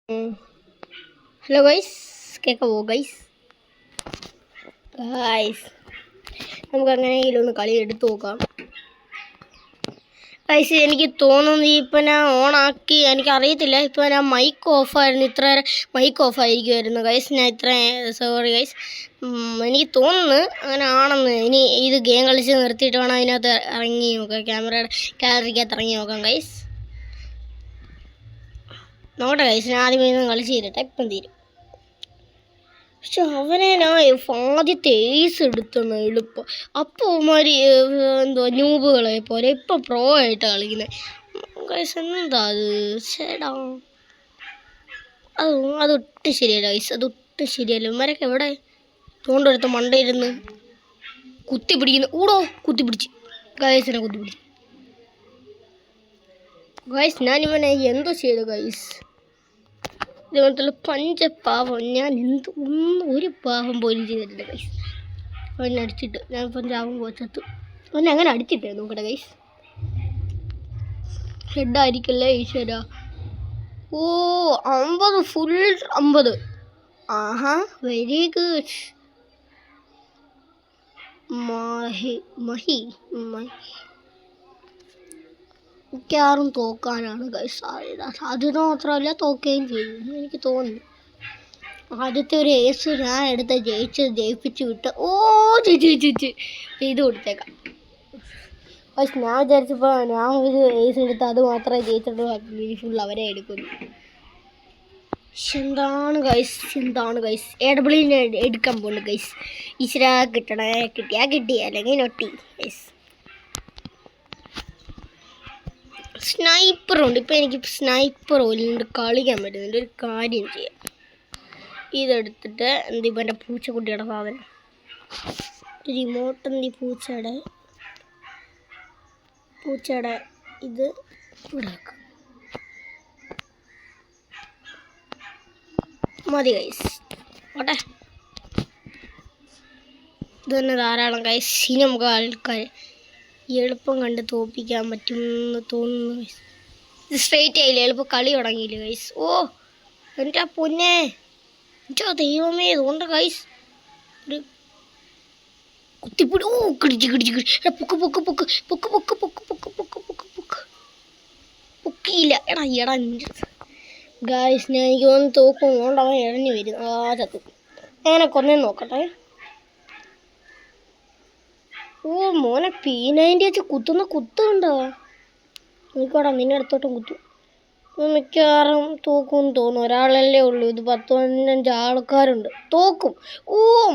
Hello guys, കേൾക്കാമോ guys? നമുക്ക് അങ്ങനെയെങ്കിലും ഒന്ന് കളി എടുത്തു നോക്കാം ഗൈസ്. എനിക്ക് തോന്നുന്നു ഇപ്പം ഞാൻ ഓണാക്കി, എനിക്കറിയത്തില്ല, ഇപ്പം ഞാൻ മൈക്ക് ഓഫായിരുന്നു, ഇത്ര മൈക്ക് ഓഫായിരിക്കുമായിരുന്നു ഗൈസ്. ഞാൻ ഇത്ര സോറി ഗൈസ്, എനിക്ക് തോന്നുന്നു അങ്ങനെ ആണെന്ന്. ഇനി ഇത് ഗെയിം കളിച്ച് നിർത്തിയിട്ട് വേണം അതിനകത്ത് ഇറങ്ങി നോക്കാം, ഗാലറിക്കകത്ത് ഇറങ്ങി നോക്കാം ഗൈസ്. നോക്കട്ടെ ഗൈസ്, ഞാൻ ആദ്യമേ കളിച്ച് തീരട്ടെ, ഇപ്പം തീരും. പക്ഷെ അവനെ ഞാൻ ആദ്യത്തെ ഏസ് എടുത്തെന്ന് എളുപ്പം. അപ്പോൾ അവന്മാര് എന്തോ ന്യൂബുകളെ പോലെ ഇപ്പം പ്രോ ആയിട്ട് കളിക്കുന്നത് ഗൈസ്. എന്താ അത് ചേടാ, അതൊട്ടും ശരിയല്ല ഗൈസ്, അതൊട്ടും ശരിയല്ല. ഇവന്മാരൊക്കെ എവിടെ തോണ്ടെടുത്ത് മണ്ടയിരുന്ന് കുത്തിപ്പിടിക്കുന്നു. കുത്തിപ്പിടിച്ച് ഗൈസിനെ കുത്തിപ്പിടിച്ച് ഗൈസ്. ഞാനിവനെ എന്തോ ചെയ്തു ഗൈസ്, ഇതുപോലത്തുള്ള പഞ്ചപാവം ഞാൻ ഒരു പാവം പോലും ചെയ്തിട്ടില്ല ഗൈസ്. അവനെ അടിച്ചിട്ട് ഞാൻ പഞ്ചാവും കോച്ചത്തു. അവനെ അങ്ങനെ അടിച്ചിട്ടേ നോക്കട്ടെ ഗൈസ്. ഹെഡായിരിക്കല്ലേ ഈശ്വര. 50 ഫുൾ 50. ആഹാ, വെരി ഗുഡ്. മഹി മിക്കവാറും തോക്കാനാണ് ഗൈസ് സാധ്യത. സാധ്യത മാത്രമല്ല, തോക്കുകയും ചെയ്യും എനിക്ക് തോന്നുന്നു. ആദ്യത്തെ ഒരു ഏസ് ഞാൻ എടുത്ത് ജയിപ്പിച്ച് വിട്ട് ചേച്ചി ഇത് കൊടുത്തേക്കാം ഗൈസ്. ഞാൻ വിചാരിച്ചപ്പോൾ ഞാൻ ഒരു ഏസ് എടുത്ത് അത് മാത്രമേ ജയിച്ചിട്ടുള്ളൂ, ഫുൾ അവരെ എടുക്കുന്നു. എന്താണ് ഗൈസ് AW എടുക്കാൻ പോകുന്നു ഗൈസ്. ഈശ്വര, കിട്ടി അല്ലെങ്കിൽ നൊട്ടി ഗൈസ്. സ്നൈപ്പറുണ്ട്. ഇപ്പം എനിക്ക് സ്നൈപ്പർ പോലും കളിക്കാൻ പറ്റുന്നുണ്ട്. ഒരു കാര്യം ചെയ്യാം, ഇതെടുത്തിട്ട് ഇപ്പം എൻ്റെ പൂച്ചക്കുട്ടിയുടെ സാധനം റിമോട്ട്, പൂച്ചയുടെ ഇത് ഇവിടെ വെക്കാം. മതി ഗൈസ്, ഓട്ടെ. ഇത് തന്നെ ധാരാളം ഗൈസ്. ഇനി നമുക്ക് ആൾക്കാർ എളുപ്പം കണ്ട് തോൽപ്പിക്കാൻ പറ്റുമെന്ന് തോന്നുന്നു ഗൈസ്. ഇത് സ്ട്രെയിറ്റ് ആയില്ല, എളുപ്പം കളി തുടങ്ങിയില്ല ഗൈസ്. എൻ്റെ പൊന്നെ, എൻ്റെ ദൈവമേ, ഇതുകൊണ്ട് ഗൈസ് ഒരു കുത്തിപ്പിടി. കിടിച്ച് പൊക്കിയില്ല. എടാ ഗൈസ്, ഞാൻ എനിക്ക് തോന്നുന്നു തോക്കും കൊണ്ട് അവൻ ഇഴഞ്ഞു വരും. ചത്തു. എങ്ങനെ കൊന്നേന്ന് നോക്കട്ടെ. മോനെ, P90 വെച്ച് കുത്തുന്ന കുത്തുണ്ടോ? നോക്കോടാ, നിന്നെ അടുത്തോട്ടും കുത്തും. മിക്കവാറും തോക്കുമെന്ന് തോന്നുന്നു. ഒരാളല്ലേ ഉള്ളൂ, ഇത് 10-15 ആൾക്കാരുണ്ട്. തോക്കും.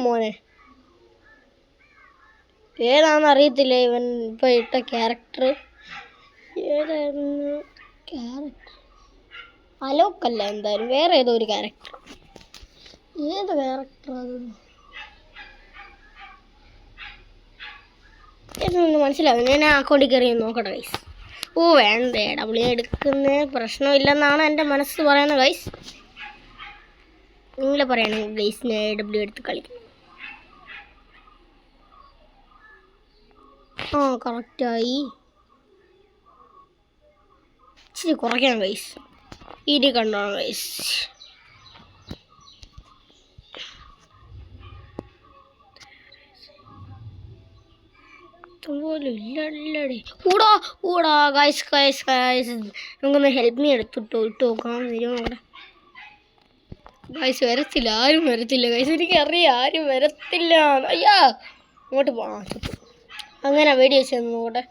മോനെ, ഏതാണെന്ന് അറിയത്തില്ല ഇവൻ ഇപ്പം ഇട്ട ക്യാരക്ടർ. ഏതായിരുന്നു ക്യാരക്ടർ? അലോക്കല്ല, എന്തായാലും വേറെ ഏതോ ഒരു ക്യാരക്ടർ. ഏത് ക്യാരക്ടർ അത് എന്നൊന്നും മനസ്സിലാവും. ഞാൻ അക്കൗണ്ടിൽ കയറി നോക്കട്ടെ ഗൈസ്. വേണ്ട, AW എടുക്കുന്ന പ്രശ്നമില്ലെന്നാണ് എൻ്റെ മനസ്സ് പറയുന്നത് ഗൈസ്. നിങ്ങൾ പറയണേ ഗൈസ്, ഞാൻ AW എടുത്ത് കളിക്കും. കറക്റ്റായി. ഇച്ചിരി കുറയ്ക്കാം ഗൈസ്. ഇരി കണ്ടോണം ഗൈസ്. പോലും ഇല്ലടി. ഊടാ ഗൈസ്, നമുക്കൊന്ന് ഹെൽപ്പ് മീ എടുത്തിട്ട് നോക്കാം. വരുമോ അവിടെ ഗൈസ്? വരത്തില്ല, ആരും വരത്തില്ല ഗൈസ്, എനിക്കറിയാം ആരും വരത്തില്ല. അയ്യാ, അങ്ങോട്ട് അങ്ങനെ വെടി വെച്ചെന്ന് നോക്കട്ടെ.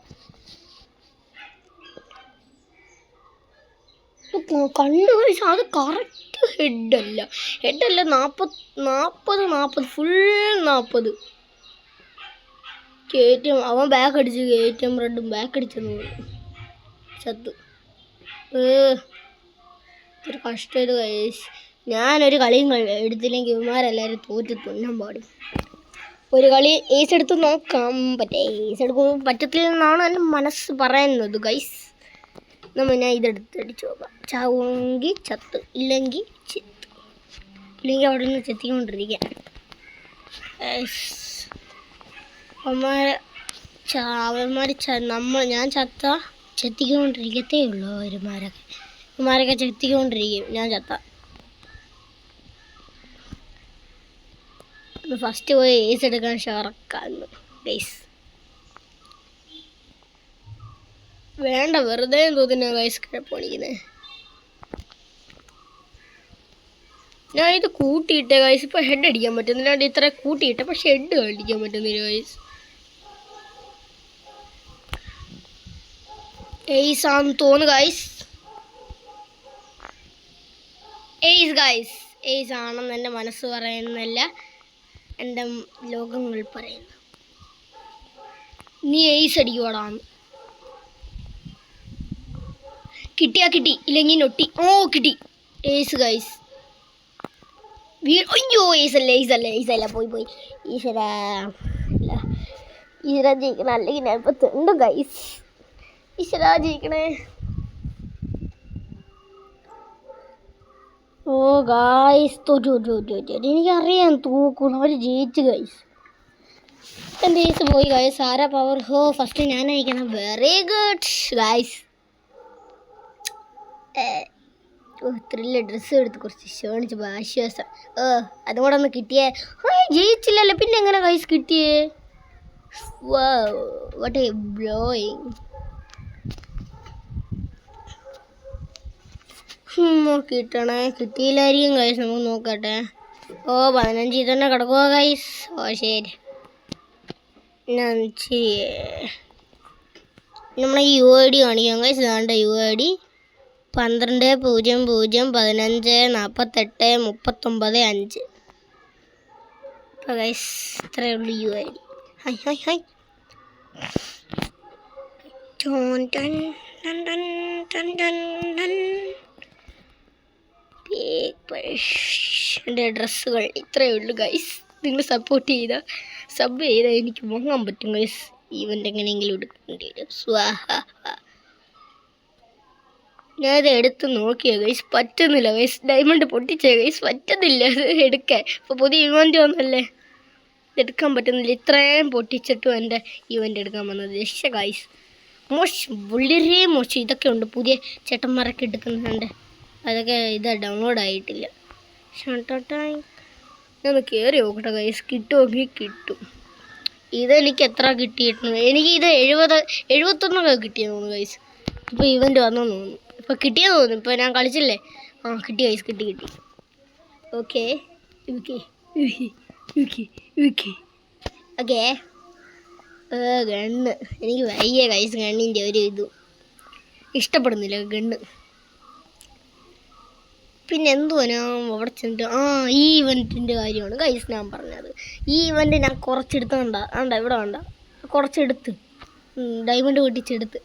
കണ്ടു ഗൈസ്, അത് കറക്റ്റ് ഹെഡല്ല 40 ഫുൾ 40. KTM അവൻ ബാക്ക് അടിച്ച്, KTM റെഡും ബാക്ക് അടിച്ചെന്ന് തോന്നുന്നു. ചത്തു. ഒരു കഷ്ടമായത് ഗൈസ്. ഞാനൊരു കളിയും എടുത്തില്ലെങ്കിൽ ഇവന്മാരെല്ലാവരും തോറ്റ് തുന്നാൻ പാടും. ഒരു കളി ഏസ് എടുത്ത് നോക്കാം. ഏസ് എടുക്കാൻ പറ്റത്തില്ലെന്നാണ് എൻ്റെ മനസ്സ് പറയുന്നത് ഗൈസ്. ഞാൻ ഇതെടുത്ത് അടിച്ച് നോക്കാം. ചാവുമെങ്കിൽ ചത്ത്, ഇല്ലെങ്കിൽ അവിടെ നിന്ന് ചെത്തിക്കൊണ്ടിരിക്കാം. ഞാൻ ചെത്തിക്കൊണ്ടിരിക്കത്തേ ഉള്ളൂ. ഇവന്മാരൊക്കെ ചെത്തിക്കൊണ്ടിരിക്കും, ഞാൻ ചത്ത. ഫസ്റ്റ് പോയി ഏസ് എടുക്കാൻ ഷാർക്കാന്ന് ഗൈസ്. വേണ്ട, വെറുതെ തോന്നുന്ന ഗൈസ് കുഴപ്പമാണിക്കുന്നത്. ഞാൻ ഇത് കൂട്ടിയിട്ടേ ഗൈസ്. ഇപ്പോൾ ഹെഡ് അടിക്കാൻ പറ്റുന്നില്ല. ഇത്ര കൂട്ടിയിട്ടേ പക്ഷെ ഹെഡ് അടിക്കാൻ പറ്റുന്നില്ല ഗൈസ്. ഏസ് ആണെന്ന് തോന്നുന്നു ഗൈസ്. ഏസ് ഗൈസ്, ഏസ് ആണെന്ന് എൻ്റെ മനസ്സ് പറയുന്നില്ല, എൻ്റെ ലോകങ്ങൾ പറയുന്നു. നീ ഏസ് അടിക്കുവാടാന്ന്. കിട്ടിയാ കിട്ടി, ഇല്ലെങ്കിൽ നൊട്ടി. ഓ കിട്ടി, ഏസ് ഗൈസ്. അയ്യോ ഏസല്ല ഏസല്ല ഏസല്ല, പോയി പോയി. ഈശ്വരാ ഈശ്വര ജയിക്കണ, അല്ലെങ്കിൽ ഞാൻ ഇപ്പം ഉണ്ട് ഗൈസ്. ഈശ്വര ജയിക്കണേ. ഓ ഗൈസ് തോറ്റു. എനിക്കറിയാം തൂക്കണം, അവർ ജയിച്ചു ഗൈസ്. എൻ്റെ ഏസ് പോയി ഗൈസ്. ആരാ പവർ? ഹോ ഫസ്റ്റ് ഞാൻ അയക്കണം. Very good guys. Thrill dress എടുത്ത് കുറച്ച് ക്ഷണിച്ചപ്പോൾ ആശ്വാസം. അതും കൂടെ ഒന്ന് കിട്ടിയേ. ജയിച്ചില്ലല്ലോ, പിന്നെ എങ്ങനെ ഗൈസ് കിട്ടിയേ? What A blowing. കിട്ടണേ, കിട്ടിയില്ലായിരിക്കും ഗൈസ്. നമുക്ക് നോക്കട്ടെ. 15 തന്നെ കിടക്കുക ഗൈസ്. ശരി, ഞാൻ നമ്മളെ UID കാണിക്കാം ഗൈസ്. വേണ്ട UID 12 0 15 48 39 5. ഗൈസ് ഇത്രയേ ഉള്ളൂ UID. ഹായ് എൻ്റെ ഡ്രസ്സുകൾ ഇത്രയേ ഉള്ളൂ ഗൈസ്. നിങ്ങൾ സപ്പോർട്ട് ചെയ്താൽ എനിക്ക് വാങ്ങാൻ പറ്റും ഗൈസ്. ഈവൻ്റ് എങ്ങനെയെങ്കിലും എടുക്കേണ്ടി വരും. സ്വാഹ. ഞാനത് എടുത്ത് നോക്കിയ ഗൈസ്, പറ്റുന്നില്ല ഗൈസ്. ഡയമണ്ട് പൊട്ടിച്ച ഗൈസ്, പറ്റുന്നില്ല അത് എടുക്കാൻ. ഇപ്പോൾ പുതിയ ഇവൻ്റ് വന്നല്ലേ, ഇതെടുക്കാൻ പറ്റുന്നില്ല. ഇത്രയും പൊട്ടിച്ചിട്ടും എൻ്റെ ഇവൻ്റ് എടുക്കാൻ വന്നത് രക്ഷ ഗൈസ്. വളരെ മോശം. ഇതൊക്കെ ഉണ്ട് പുതിയ ചേട്ടന്മാരൊക്കെ എടുക്കുന്നുണ്ട്. അതൊക്കെ ഡൗൺലോഡ് ആയിട്ടില്ല. ഞാൻ കയറി നോക്കട്ടെ ഗൈസ്, കിട്ടുമെങ്കിൽ കിട്ടും. ഇതെനിക്ക് എത്ര കിട്ടിയിട്ടുണ്ട്? എനിക്ക് ഇത് 71 കിട്ടിയെന്ന് തോന്നുന്നു ഗൈസ്. ഇപ്പോൾ ഇവൻ്റ് വന്നെന്ന് തോന്നുന്നു. ഇപ്പോൾ കിട്ടിയെന്ന് തോന്നുന്നു. ഇപ്പോൾ ഞാൻ കളിച്ചില്ലേ. കിട്ടി ഗൈസ്, കിട്ടി. ഓക്കെ ഗണ്ണ് എനിക്ക് വയ്യ ഗൈസ്. ഗണ്ണിൻ്റെ ഒരു ഇതും ഇഷ്ടപ്പെടുന്നില്ല ഗണ്ണ്. പിന്നെ എന്തുവാ ഞാൻ അവിടെ ചെന്നിട്ട് ഈ ഇവൻറ്റിൻ്റെ കാര്യമാണ് ഗൈസ് ഞാൻ പറഞ്ഞത്. ഈ ഇവൻ്റ് ഞാൻ കുറച്ചെടുത്ത് ഇവിടെ വേണ്ട, കുറച്ചെടുത്ത് ഡയമണ്ട് പൊട്ടിച്ചെടുത്ത്.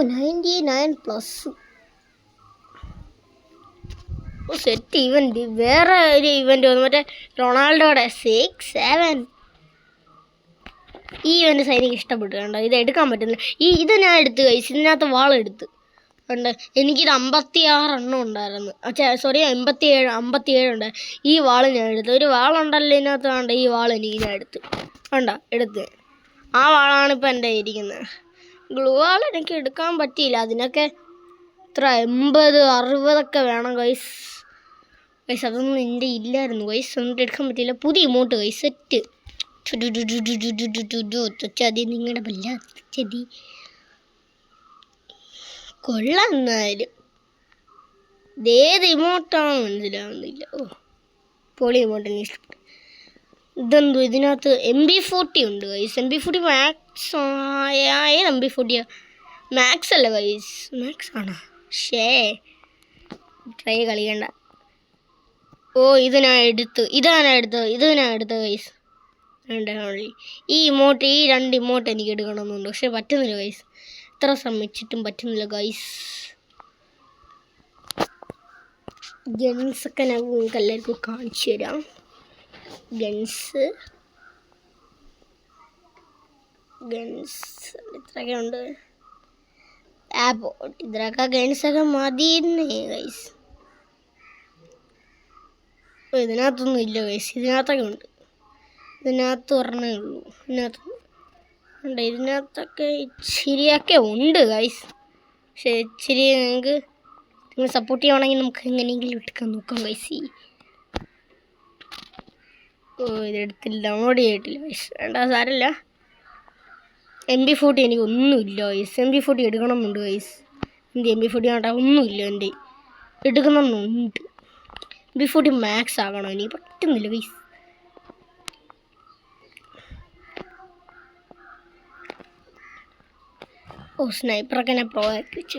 99+. Set event. വേറെ ഒരു ഇവൻ്റ് വന്നു, മറ്റേ റൊണാൾഡോയുടെ 6-7. ഈ ഇവൻ്റ് എനിക്ക് ഇഷ്ടപ്പെട്ടു. കണ്ടോ, ഇത് എടുക്കാൻ പറ്റുന്നില്ല. ഇത് ഞാൻ എടുത്ത് കഴിച്ചു. ഇതിനകത്ത് വാളെടുത്ത് കണ്ട്. എനിക്കിത് 56 എണ്ണം ഉണ്ടായിരുന്നു. സോറി 57 ഉണ്ട്. ഈ വാള് ഞാൻ എടുത്ത്. ഒരു വാളുണ്ടല്ലോ ഇതിനകത്ത്. കണ്ട, ഈ വാൾ ഞാൻ എടുത്ത്. എടുത്ത്. ആ വാളാണ് ഇപ്പം എൻ്റെ ഇരിക്കുന്നത്. ഗ്ലൂ വാൾ എനിക്ക് എടുക്കാൻ പറ്റിയില്ല. അതിനൊക്കെ ഇത്ര 80-60 വേണം ഗൈസ്. അതൊന്നും എൻ്റെ ഇല്ലായിരുന്നു ഗൈസ്. ഒന്നും എടുക്കാൻ പറ്റിയില്ല. പുതിയ ഇമോട്ട് ഗൈസ്. സെറ്റ് ചതി, നിങ്ങളുടെ വല്ലാത്ത ചതി. കൊള്ളാം. എന്നാലും ഇതേത് ഇമോട്ടാണോ മനസ്സിലാവുന്നില്ല. പൊളി ഇമോട്ട് എനിക്ക് ഇഷ്ടപ്പെട്ടു. ഇതെന്തോ ഇതിനകത്ത് MP40 ഉണ്ട് ഗൈസ്. MP40 max. ഏത് MP40 മാക്സ് അല്ല ഗൈസ്. മാക്സ് ആണോ? ട്രൈ കളിക്കണ്ട. ഇത് ഞാൻ എടുത്തു ഗൈസ്. ഈ 2 ഇമോട്ട് എനിക്ക് എടുക്കണമെന്നുണ്ട്. പക്ഷെ പറ്റുന്നില്ല ഗൈസ്. ഇത്ര ശ്രമിച്ചിട്ടും പറ്റുന്നില്ല ഗൈസ്. ഗൺസൊക്കെ ഞാൻ നിങ്ങൾക്ക് എല്ലാവർക്കും കാണിച്ചു തരാം. ഗൺസ് ഇത്രയൊക്കെ ഉണ്ട്. ഇതിനൊക്കെ ഗൺസൊക്കെ മതിയെന്നേ ഗൈസ്. ഇതിനകത്തൊന്നും ഇല്ല ഗൈസ്. ഇതിനകത്തൊക്കെ ഉണ്ട്. ഇതിനകത്ത് പറഞ്ഞേ ഉള്ളൂ. ഉണ്ട്. ഇതിനകത്തൊക്കെ ഇച്ചിരിയൊക്കെ ഉണ്ട് ഗൈസ്. പക്ഷേ ഇച്ചിരി നിങ്ങൾ സപ്പോർട്ട് ചെയ്യുവാണെങ്കിൽ നമുക്ക് എങ്ങനെയെങ്കിലും എടുക്കാൻ നോക്കാം ഗൈസ്. ഇതെടുത്തില്ല, ഡൗൺലോഡ് ചെയ്തിട്ടില്ല ഗൈസ്. വേണ്ട, സാരമില്ല. MB40 എനിക്ക് ഒന്നുമില്ല ഗൈസ്. MB40 എടുക്കണമെന്നുണ്ട് guys. എൻ്റെ MB40 ആണ്ടാ ഒന്നുമില്ല എൻ്റെ. എടുക്കണമെന്നുണ്ട്. MB40 മാക്സ് ആകണം, എനിക്ക് പറ്റുന്നില്ല ഗൈസ്. സ്നൈപ്പറൊക്കെ ഞാൻ പ്രോ ആക്കി വെച്ച്.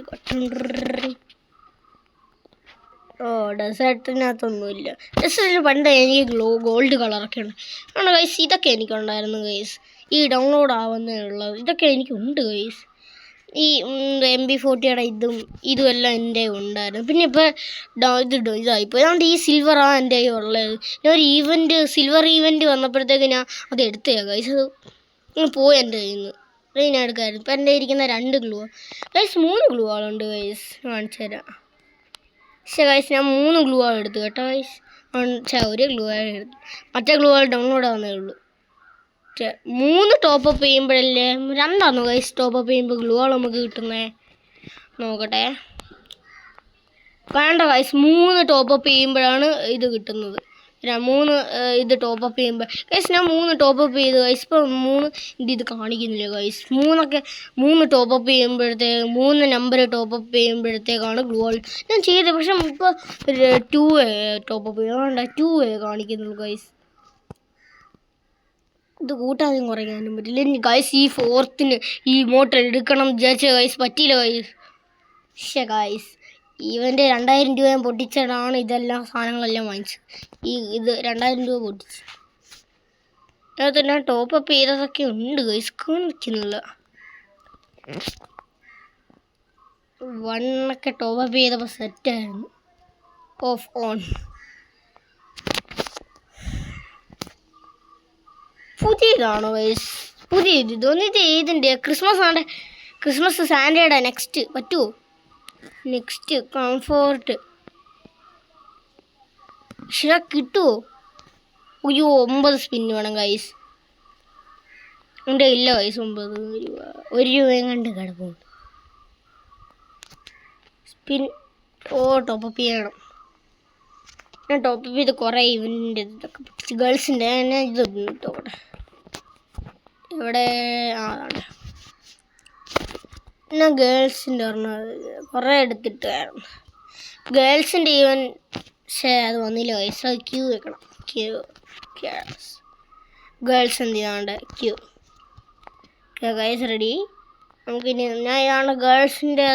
ഡെസേർട്ടിനകത്തൊന്നുമില്ല. ഡെസേർട്ടിൽ പണ്ട് എനിക്ക് ഗോൾഡ് കളറൊക്കെ ഉണ്ട്. ആണ് ഗൈസ്, ഇതൊക്കെ എനിക്കുണ്ടായിരുന്നു ഗൈസ്. ഈ ഡൗൺലോഡ് ആവുന്നേ ഉള്ളത് ഇതൊക്കെ എനിക്കുണ്ട് ഗൈസ്. ഈ MB40 ഇതും എല്ലാം എൻ്റെ ഉണ്ടായിരുന്നു. പിന്നെ ഇപ്പോൾ ഇതായിപ്പോയി. അതുകൊണ്ട് ഈ സിൽവറാണ് എൻ്റെ ഉള്ളത്. ഞാൻ ഒരു സിൽവർ ഈവൻറ്റ് വന്നപ്പോഴത്തേക്ക് ഞാൻ അത് എടുത്തതാണ് ഗൈസ്. അത് പോയി എൻ്റെ കയ്യിൽ നിന്ന്. അത് ഞാൻ എടുക്കാമായിരുന്നു. ഇപ്പം എൻ്റെ ഇരിക്കുന്ന 2 ഗ്ലൂ ഗൈസ്, 3 ഗ്ലൂ ആളുണ്ട് ഗൈസ്. കാണിച്ചു തരാം. പക്ഷേ ഗൈസ്, ഞാൻ 3 ഗ്ലൂ ആൾ എടുത്തു കേട്ടോ ഗൈസ്. ഒരു ഗ്ലൂ ആൾ എടുത്തു. മറ്റേ ഗ്ലൂ ആൾ ഡൗൺലോഡ് ആവുന്നേ ഉള്ളൂ. 3 ടോപ്പപ്പ് ചെയ്യുമ്പോഴല്ലേ, 2 ഗൈസ് ടോപ്പപ്പ് ചെയ്യുമ്പോൾ ഗ്ലൂ ആൾ നമുക്ക് കിട്ടുന്നേ. നോക്കട്ടെ. വേണ്ട ഗൈസ്, 3 ടോപ്പപ്പ് ചെയ്യുമ്പോഴാണ് ഇത് കിട്ടുന്നത്. 3 ഇത് ടോപ്പപ്പ് ചെയ്യുമ്പോൾ ഗൈസ് ഞാൻ 3 ടോപ്പപ്പ് ചെയ്തു ഗൈസ്. ഇപ്പോൾ 3 ഇത് കാണിക്കുന്നില്ല ഗൈസ്. 3 ടോപ്പപ്പ് ചെയ്യുമ്പോഴത്തേക്ക് 3 നമ്പർ ടോപ്പപ്പ് ചെയ്യുമ്പോഴത്തേക്കാണ് ഗ്ലൂ ആൾ ഞാൻ ചെയ്തത്. പക്ഷെ ഇപ്പോൾ 2 ടോപ്പപ്പ് ചെയ്യുക 2 കാണിക്കുന്നുള്ളൂ ഗൈസ്. ഇത് കൂട്ടാനും കുറയ്ക്കാനും പറ്റില്ല ഗൈസ്. ഈ 4th ഈ മോട്ടർ എടുക്കണം വിചാരിച്ച ഗൈസ്, പറ്റിയില്ല ഗൈസ്. പക്ഷേ ഗൈസ്, ഇവൻ്റെ 2000 രൂപ ഞാൻ പൊട്ടിച്ചിട്ടാണ് ഇതെല്ലാം സാധനങ്ങളെല്ലാം വാങ്ങിച്ചത്. ഇത് 2000 രൂപ പൊട്ടിച്ച്. അതിനകത്ത് ഞാൻ ടോപ്പപ്പ് ചെയ്തതൊക്കെ ഉണ്ട് ഗൈസ്, കാണിക്കുന്നില്ല. 1 ടോപ്പപ്പ് ചെയ്തപ്പോൾ സെറ്റായിരുന്നു. ഓഫ് ഓൺ പുതിയതാണോ ഗൈസ്? പുതിയത് ഇതൊന്നും ഏതിൻ്റെ ക്രിസ്മസ് ആണ്. ക്രിസ്മസ് സാൻഡേയുടെ നെക്സ്റ്റ് പറ്റുമോ? നെക്സ്റ്റ് കംഫോർട്ട് ശരി കിട്ടുമോ? 9 സ്പിന്ന് വേണം ഗൈസ്. എൻ്റെ ഇല്ല ഗൈസ്. 9 രൂപ 1 രൂപയും കണ്ട് കിടപ്പുണ്ട്. സ്പിൻ ടോപ്പപ്പ് ചെയ്യണം. ഞാൻ ടോപ്പപ്പ് ചെയ്ത് കുറേ ഇവൻ്റെ ഇതൊക്കെ പിടിച്ച് ഗേൾസിൻ്റെ ഞാൻ ഇത് നോക്കട്ടെ. ഇവിടെ അതാണ് ഞാൻ ഗേൾസിൻ്റെ കുറേ എടുത്തിട്ടായിരുന്നു ഗേൾസിൻ്റെ ഈവൻ. പക്ഷേ അത് വന്നില്ല ഗൈസ്. അത് ക്യൂ വെക്കണം. ഗേൾസ് എന്ത് ചെയ്യാണ്ട് ക്യൂ. Guys ready. നമുക്കിനി ഞാൻ ഗേൾസിൻ്റെ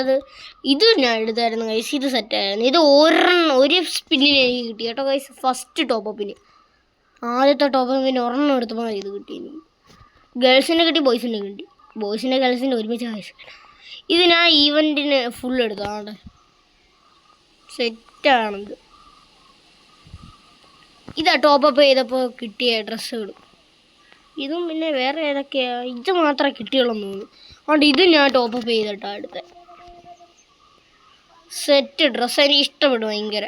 ഇത് ഞാൻ എടുത്തായിരുന്നു ഗൈസ്. ഇത് സെറ്റായിരുന്നു. ഇത് ഒരു സ്പിന്നിന് എനിക്ക് കിട്ടി കേട്ടോ ഗൈസ്. ഫസ്റ്റ് ടോപ്പപ്പിന് ആദ്യത്തെ ടോപ്പപ്പിന് ഒരെണ്ണം എടുത്തപ്പോൾ ഇത് കിട്ടി എനിക്ക്. ഗേൾസിൻ്റെ കിട്ടി, ബോയ്സിൻ്റെ കിട്ടി. ബോയ്സിൻ്റെ ഗേൾസിൻ്റെ ഒരുമിച്ച് ഗൈസ്. ഇത് ഞാൻ ഈവൻറ്റിന് ഫുൾ എടുത്താണ്. സെറ്റാണിത്. ഇതാ ടോപ്പപ്പ് ചെയ്തപ്പോൾ കിട്ടിയ ഡ്രസ്സുകൾ. ഇതും പിന്നെ വേറെ ഏതൊക്കെയാണ്, ഇത് മാത്രമേ കിട്ടിയുള്ളൂ തോന്നുന്നു. അതുകൊണ്ട് ഇത് ഞാൻ ടോപ്പപ്പ് ചെയ്തിട്ടാണ് എടുത്തത്. സെറ്റ് ഡ്രസ്സ് എനിക്ക് ഇഷ്ടപ്പെടും ഭയങ്കര.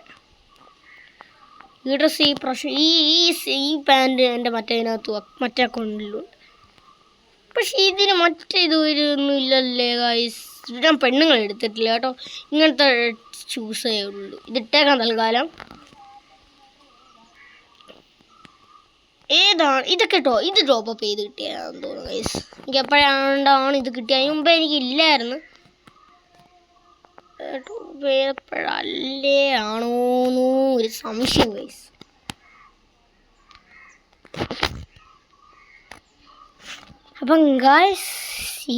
ഈ ഡ്രസ്സ് ഈ പ്രാവശ്യം ഈ പാൻറ് എൻ്റെ മറ്റേ അക്കൗണ്ടിലുണ്ട്. പക്ഷെ ഇതിന് മറ്റേ ഇതൊന്നും ഇല്ലല്ലേ ഗൈസ്. ഞാൻ പെണ്ണുങ്ങൾ എടുത്തിട്ടില്ല കേട്ടോ. ഇങ്ങനത്തെ ചൂസേ ഉള്ളൂ. ഇതിട്ടേക്കാൻ തൽക്കാലം. ഏതാണ് ഇതൊക്കെ ഇത് ടോപ്പപ്പ് ചെയ്ത് കിട്ടിയതാണെന്ന് തോന്നുന്നു ഗൈസ്. എനിക്ക് എപ്പോഴാണ്ടാണ് ഇത് കിട്ടിയത്. അതിന് മുമ്പേ എനിക്ക് ഇല്ലായിരുന്നു. ടോപ്പ് ചെയ്തപ്പോഴല്ലേ ആണോന്നോ ഒരു സംശയം ഗൈസ്. അപ്പം ഗൈസ്,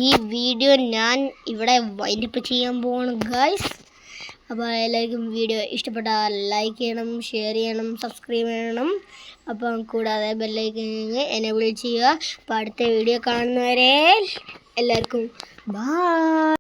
ഈ വീഡിയോ ഞാൻ ഇവിടെ വൈൻഡപ്പ് ചെയ്യാൻ പോവാണ് ഗൈസ്. അപ്പോൾ എല്ലാവർക്കും വീഡിയോ ഇഷ്ടപ്പെട്ടാൽ ലൈക്ക് ചെയ്യണം, ഷെയർ ചെയ്യണം, സബ്സ്ക്രൈബ് ചെയ്യണം. അപ്പം കൂടാതെ ബെല്ലൈക്കൻ എനേബിൾ ചെയ്യുക. അപ്പോൾ അടുത്ത വീഡിയോ കാണുന്നവരെ എല്ലാവർക്കും ബൈ.